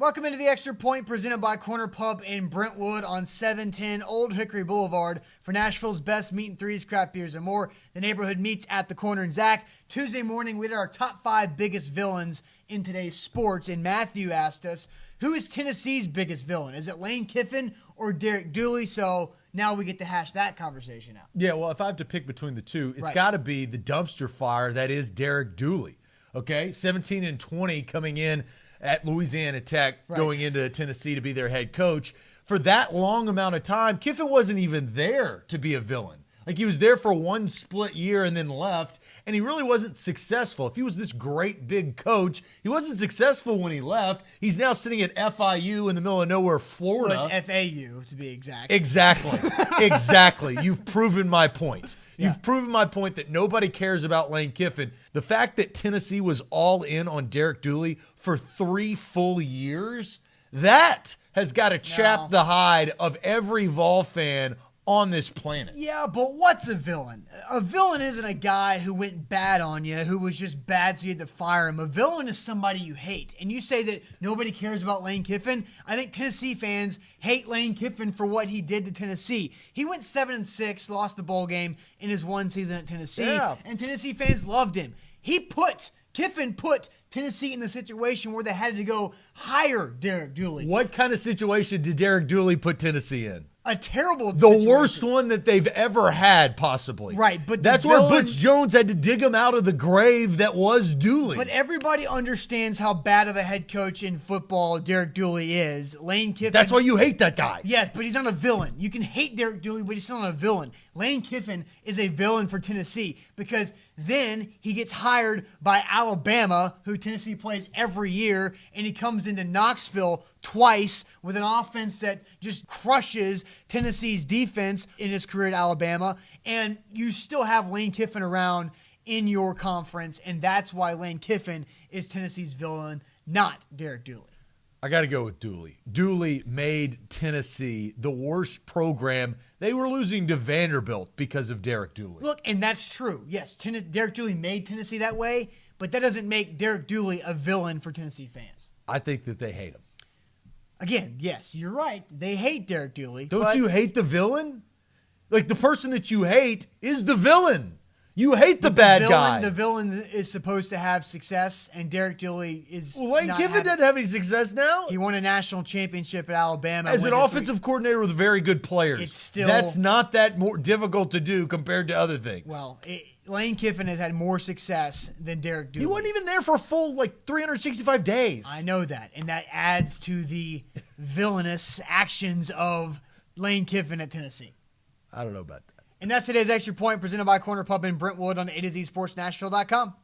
Welcome into the Extra Point presented by Corner Pub in Brentwood on 710 Old Hickory Boulevard for Nashville's best meat and threes, craft beers, and more. The neighborhood meets at the corner. And Zach, Tuesday morning we did our top 5 biggest villains in today's sports. And Matthew asked us, who is Tennessee's biggest villain? Is it Lane Kiffin or Derek Dooley? So now we get to hash that conversation out. Yeah, well, if I have to pick between the two, it's got to be the dumpster fire that is Derek Dooley. Okay, 17-20 coming in at Louisiana Tech, going into Tennessee to be their head coach. For that long amount of time, Kiffin wasn't even there to be a villain. Like, he was there for one split year and then left, and he really wasn't successful. If he was this great big coach, he wasn't successful when he left. He's now sitting at FIU in the middle of nowhere, Florida. Well, it's FAU, to be exact. Exactly. Exactly. You've proven my point. You've proven my point that nobody cares about Lane Kiffin. The fact that Tennessee was all in on Derek Dooley for 3 full years, that has got to chap the hide of every Vol fan on this planet. Yeah, but what's a villain? A villain isn't a guy who went bad on you, who was just bad so you had to fire him. A villain is somebody you hate. And you say that nobody cares about Lane Kiffin. I think Tennessee fans hate Lane Kiffin for what he did to Tennessee. He went 7-6, lost the bowl game in his one season at Tennessee, and Tennessee fans loved him. Kiffin put Tennessee in the situation where they had to go hire Derek Dooley. What kind of situation did Derek Dooley put Tennessee in? A terrible situation. Worst one that they've ever had, possibly. Right, but that's where Butch Jones had to dig him out of the grave that was Dooley. But everybody understands how bad of a head coach in football Derek Dooley is. Lane Kiffin. That's why you hate that guy. Yes, but he's not a villain. You can hate Derek Dooley, but he's still not a villain. Lane Kiffin is a villain for Tennessee because then he gets hired by Alabama, who Tennessee plays every year, and he comes into Knoxville twice with an offense that just crushes Tennessee's defense in his career at Alabama, and you still have Lane Kiffin around in your conference, and that's why Lane Kiffin is Tennessee's villain, not Derek Dooley. I got to go with Dooley. Dooley made Tennessee the worst program. They were losing to Vanderbilt because of Derek Dooley. Look, and that's true. Yes, Derek Dooley made Tennessee that way, but that doesn't make Derek Dooley a villain for Tennessee fans. I think that they hate him. Again, yes, you're right. They hate Derek Dooley. Don't you hate the villain? Like, the person that you hate is the villain. You hate the bad guy. The villain is supposed to have success, and Derek Dooley is. Well, Lane Kiffin doesn't have any success now. He won a national championship at Alabama as an offensive coordinator with very good players. That's not that more difficult to do compared to other things. Well, Lane Kiffin has had more success than Derek Dooley. He wasn't even there for a full 365 days. I know that, and that adds to the villainous actions of Lane Kiffin at Tennessee. I don't know about that. And that's today's Extra Point presented by Corner Pub in Brentwood on A to Z Sports Nashville.com.